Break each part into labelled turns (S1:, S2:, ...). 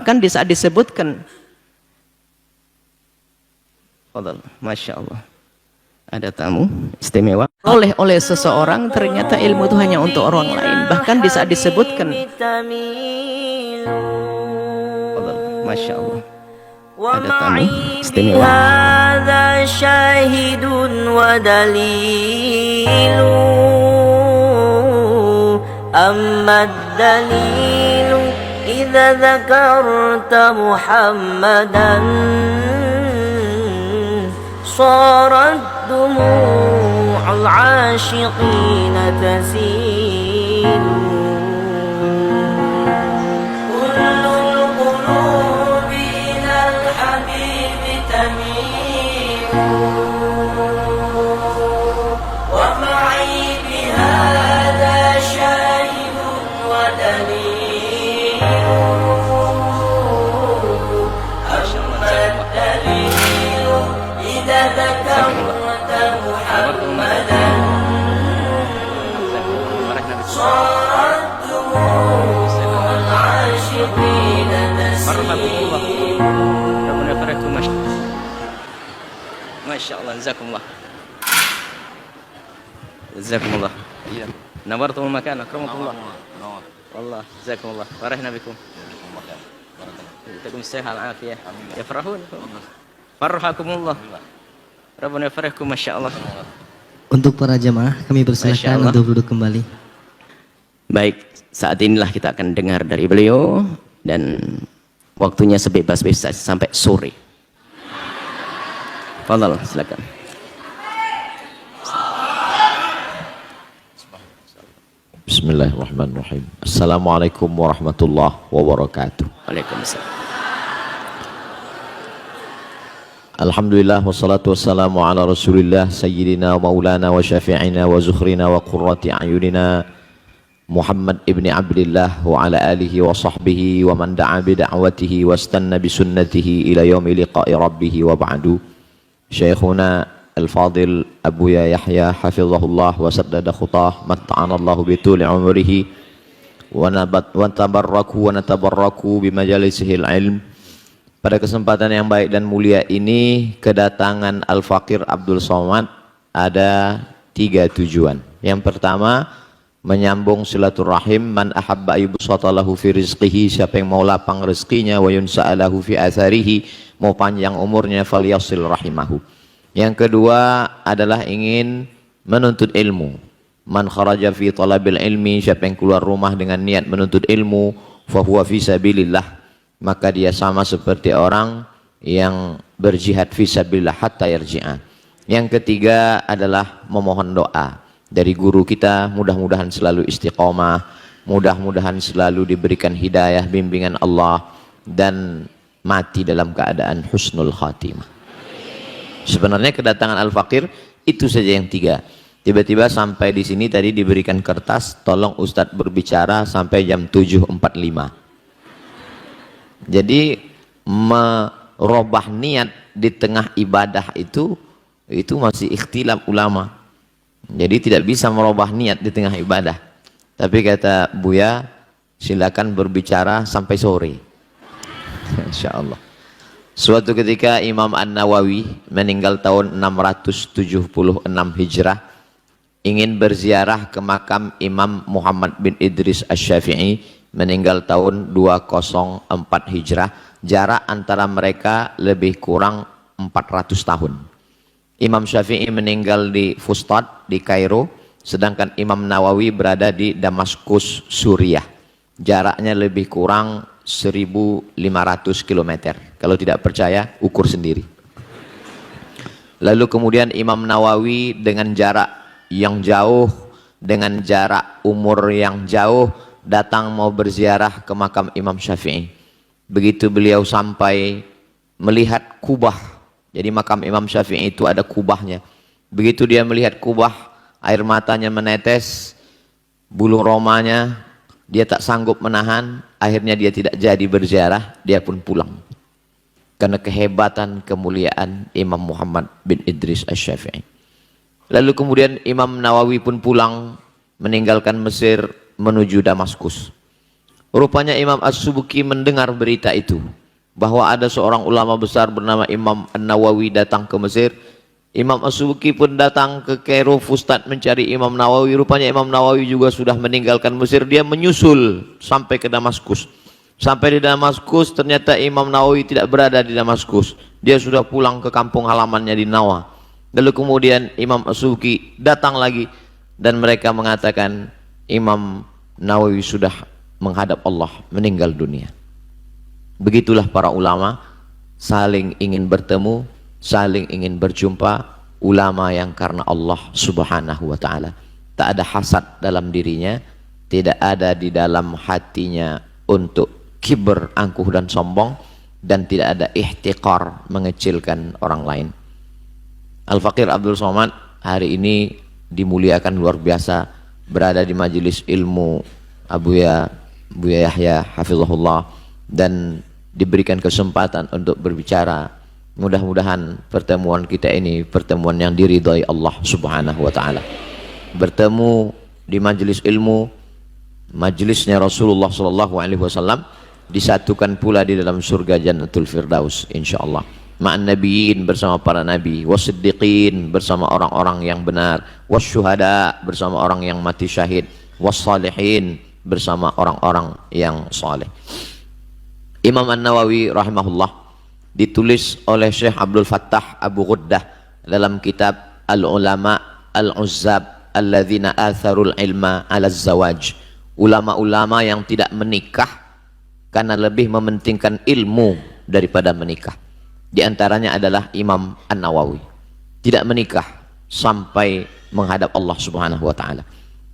S1: Bahkan di saat disebutkan, Masya Allah, ada tamu istimewa oleh seseorang, ternyata ilmu itu hanya untuk orang lain. Bahkan di saat disebutkan, Masya Allah, ada tamu istimewa.
S2: أما الدليل إذا ذكرت محمدا صارت دموع العاشقين تسيل كل القلوب إلى الحبيب تميل ومعي بهذا شاهد ودليل أما الدليل إذا ذكرت محمدا صارت دموع العاشقين تسيل
S1: Masya Allah, jazakumullah. Jazakumullah. Nawartumul makan, akramakumullah. Allah, jazakumullah. Farahna bikum. Takum sehat afiyah. Yafrahun. Farhakumullah. Rabbana yafrahkum, Masya Allah.
S3: Untuk para jamaah, kami persilakan untuk duduk kembali.
S1: Baik, saat inilah kita akan dengar dari beliau, dan waktunya sebebas-bebas sampai sore. Fadhal, silakan.
S4: Bismillahirrahmanirrahim. Assalamualaikum warahmatullahi wabarakatuh.
S1: Waalaikumsalam.
S4: Alhamdulillah wassalatu wassalamu ala Rasulillah sayyidina wa maulana wa syafi'ina wa zukhrina wa qurrati a'yunina Muhammad ibni Abdillah wa ala alihi wa sahbihi wa man da'a bi da'watihi wa istanna bi sunnatihi ila yaumi liqa'i rabbih wa ba'du. Syekhuna Al-Fadil Abuya Yahya hafizahullah wa saddada khutah matta'anallahu bituli umrihi wa natabarraku bi majalisihil ilm. Pada kesempatan yang baik dan mulia ini, kedatangan Al-Faqir Abdul Somad ada 3 tujuan. Yang pertama, menyambung silaturahim. Man ahabba yubsatalahu fi rizqihi, siapa yang mau lapang rezekinya, wa yunsa'alahu fi atharihi, mau panjang umurnya, falyasil rahimahu. Yang kedua adalah ingin menuntut ilmu. Man kharaja fi talabil ilmi, siapa yang keluar rumah dengan niat menuntut ilmu, fahuwa fi sabilillah, maka dia sama seperti orang yang berjihad fi sabilillah hatta yarji'a. Yang ketiga adalah memohon doa dari guru kita, mudah-mudahan selalu istiqomah, mudah-mudahan selalu diberikan hidayah, bimbingan Allah, dan mati dalam keadaan husnul khatimah. Sebenarnya kedatangan Al-Faqir itu saja yang 3. Tiba-tiba sampai di sini tadi diberikan kertas, tolong Ustadz berbicara sampai jam 7.45. Jadi merubah niat di tengah ibadah itu masih ikhtilaf ulama. Jadi tidak bisa merubah niat di tengah ibadah. Tapi kata Buya, silakan berbicara sampai sore. Insyaallah. Suatu ketika Imam An-Nawawi meninggal tahun 676 Hijrah, ingin berziarah ke makam Imam Muhammad bin Idris Asy-Syafi'i, meninggal tahun 204 Hijrah. Jarak antara mereka lebih kurang 400 tahun. Imam Syafi'i meninggal di Fustat di Kairo, sedangkan Imam Nawawi berada di Damaskus, Suriah. Jaraknya lebih kurang 1.500 km. Kalau tidak percaya, ukur sendiri. Lalu kemudian Imam Nawawi dengan jarak yang jauh, dengan jarak umur yang jauh, datang mau berziarah ke makam Imam Syafi'i. Begitu beliau sampai, melihat kubah. Jadi makam Imam Syafi'i itu ada kubahnya. Begitu dia melihat kubah, air matanya menetes, bulu romanya dia tak sanggup menahan. Akhirnya dia tidak jadi berziarah, dia pun pulang. Karena kehebatan, kemuliaan Imam Muhammad bin Idris Asy-Syafi'i. Lalu kemudian Imam Nawawi pun pulang, meninggalkan Mesir menuju Damaskus. Rupanya Imam As-Subki mendengar berita itu, bahwa ada seorang ulama besar bernama Imam An-Nawawi datang ke Mesir. Imam As-Subki pun datang ke Kairo Fustat mencari Imam Nawawi. Rupanya Imam Nawawi juga sudah meninggalkan Mesir. Dia menyusul sampai ke Damaskus. Sampai di Damaskus, ternyata Imam Nawawi tidak berada di Damaskus. Dia sudah pulang ke kampung halamannya di Nawa. Lalu kemudian Imam As-Subki datang lagi, dan mereka mengatakan Imam Nawawi sudah menghadap Allah, meninggal dunia. Begitulah para ulama saling ingin bertemu, saling ingin berjumpa. Ulama yang karena Allah subhanahu wa ta'ala, tak ada hasad dalam dirinya, tidak ada di dalam hatinya untuk kiber, angkuh dan sombong, dan tidak ada ihtiqar, mengecilkan orang lain. Al-Faqir Abdul Somad hari ini dimuliakan luar biasa, berada di majelis ilmu Buya Yahya hafizahullah, dan diberikan kesempatan untuk berbicara. Mudah-mudahan pertemuan kita ini pertemuan yang diridhai Allah subhanahu wa ta'ala. Bertemu di majelis ilmu, majelisnya Rasulullah sallallahu alaihi wasallam, disatukan pula di dalam surga Jannatul Firdaus insyaallah. Ma'an nabiyyin, bersama para nabi, wasiddiqin, bersama orang-orang yang benar, wasyuhada, bersama orang yang mati syahid, wassalihin, bersama orang-orang yang saleh. Imam An-Nawawi rahimahullah ditulis oleh Syekh Abdul Fattah Abu Ghuddah dalam kitab Al-Ulama Al-Uzzab Alladzina Atharul Ilma Ala Zawaj. Ulama-ulama yang tidak menikah karena lebih mementingkan ilmu daripada menikah. Di antaranya adalah Imam An-Nawawi. Tidak menikah sampai menghadap Allah subhanahu wa ta'ala.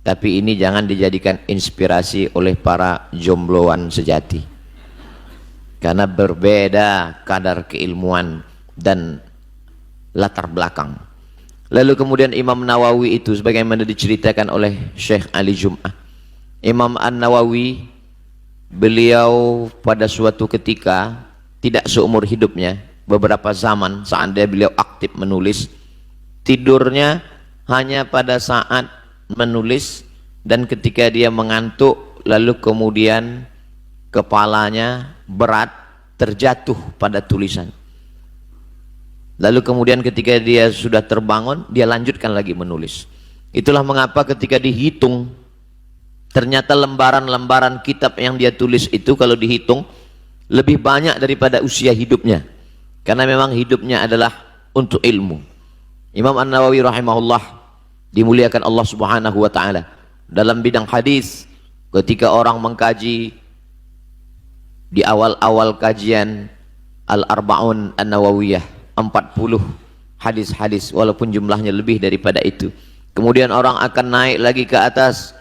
S4: Tapi ini jangan dijadikan inspirasi oleh para jombloan sejati, karena berbeda kadar keilmuan dan latar belakang. Lalu kemudian Imam Nawawi itu sebagaimana diceritakan oleh Syekh Ali Jum'ah, Imam An-Nawawi, beliau pada suatu ketika, tidak seumur hidupnya, beberapa zaman seandainya beliau aktif menulis, tidurnya hanya pada saat menulis, dan ketika dia mengantuk lalu kemudian kepalanya berat terjatuh pada tulisan. Lalu kemudian ketika dia sudah terbangun, dia lanjutkan lagi menulis. Itulah mengapa ketika dihitung, ternyata lembaran-lembaran kitab yang dia tulis itu kalau dihitung lebih banyak daripada usia hidupnya, karena memang hidupnya adalah untuk ilmu. Imam An-Nawawi rahimahullah dimuliakan Allah subhanahu wa ta'ala dalam bidang hadis. Ketika orang mengkaji di awal-awal kajian Al-Arba'un An-Nawawiyah, 40 hadis-hadis, walaupun jumlahnya lebih daripada itu. Kemudian orang akan naik lagi ke atas,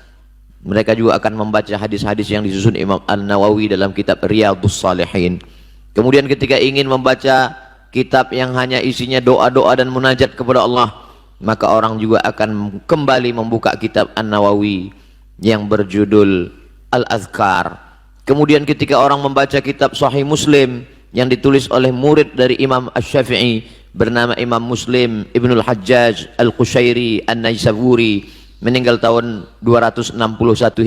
S4: mereka juga akan membaca hadis-hadis yang disusun Imam An-Nawawi dalam kitab Riyadhus Shalihin. Kemudian ketika ingin membaca kitab yang hanya isinya doa-doa dan munajat kepada Allah, maka orang juga akan kembali membuka kitab An-Nawawi yang berjudul Al-Azkar. Kemudian ketika orang membaca kitab Sahih Muslim yang ditulis oleh murid dari Imam Asy-Syafi'i bernama Imam Muslim Ibnul Hajjaj Al-Qushairi An-Naisaburi, meninggal tahun 261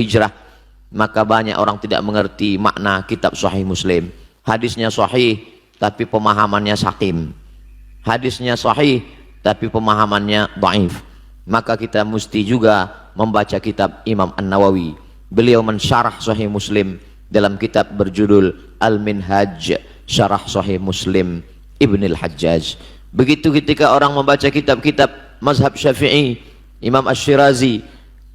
S4: Hijrah, maka banyak orang tidak mengerti makna kitab Sahih Muslim. Hadisnya sahih tapi pemahamannya sakim, hadisnya sahih tapi pemahamannya dhaif. Maka kita mesti juga membaca kitab Imam An-Nawawi. Beliau mensyarah Sahih Muslim dalam kitab berjudul Al-Minhaj Syarah Sahih Muslim Ibnul Hajjaj. Begitu ketika orang membaca kitab-kitab mazhab Syafi'i, Imam Asy-Syirazi,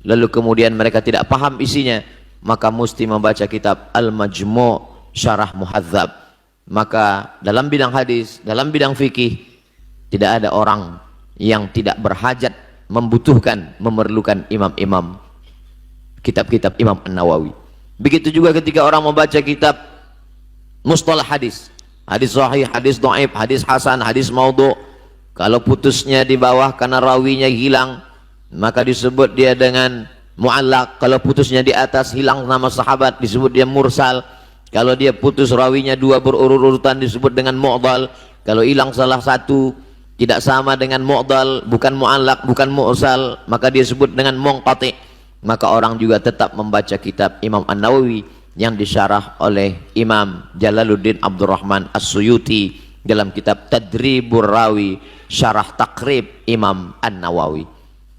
S4: lalu kemudian mereka tidak paham isinya, maka mesti membaca kitab Al-Majmu' Syarah Muhadzab. Maka dalam bidang hadis, dalam bidang fikih, tidak ada orang yang tidak berhajat, membutuhkan, memerlukan imam-imam kitab-kitab Imam An-Nawawi. Begitu juga ketika orang membaca kitab mustalah hadis, hadis sahih, hadis dhaif, hadis hasan, hadis maudhu', kalau putusnya di bawah karena rawinya hilang, maka disebut dia dengan mu'allaq. Kalau putusnya di atas hilang nama sahabat, disebut dia mursal. Kalau dia putus rawinya dua berurut-urutan, disebut dengan mu'dal. Kalau hilang salah satu, tidak sama dengan mu'dal, bukan mu'allaq, bukan mursal, maka dia sebut dengan munqati'. Maka orang juga tetap membaca kitab Imam An-Nawawi yang disyarah oleh Imam Jalaluddin Abdurrahman As-Suyuti dalam kitab Tadribur Rawi syarah takrib Imam An-Nawawi.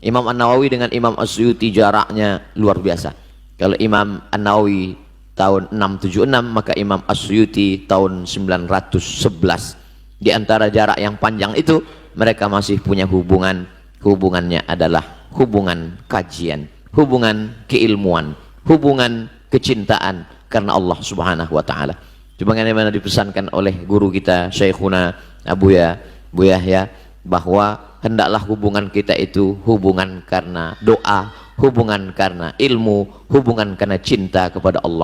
S4: Imam An-Nawawi dengan Imam As-Suyuti jaraknya luar biasa. Kalau Imam An-Nawawi tahun 676, maka Imam As-Suyuti tahun 911. Di antara jarak yang panjang itu mereka masih punya hubungan. Hubungannya adalah hubungan kajian, hubungan keilmuan, hubungan kecintaan karena Allah Subhanahu wa taala. Sebagaimana dipesankan oleh guru kita Syekhuna Abu Yahya bahwa hendaklah hubungan kita itu hubungan karena doa, hubungan karena ilmu, hubungan karena cinta kepada Allah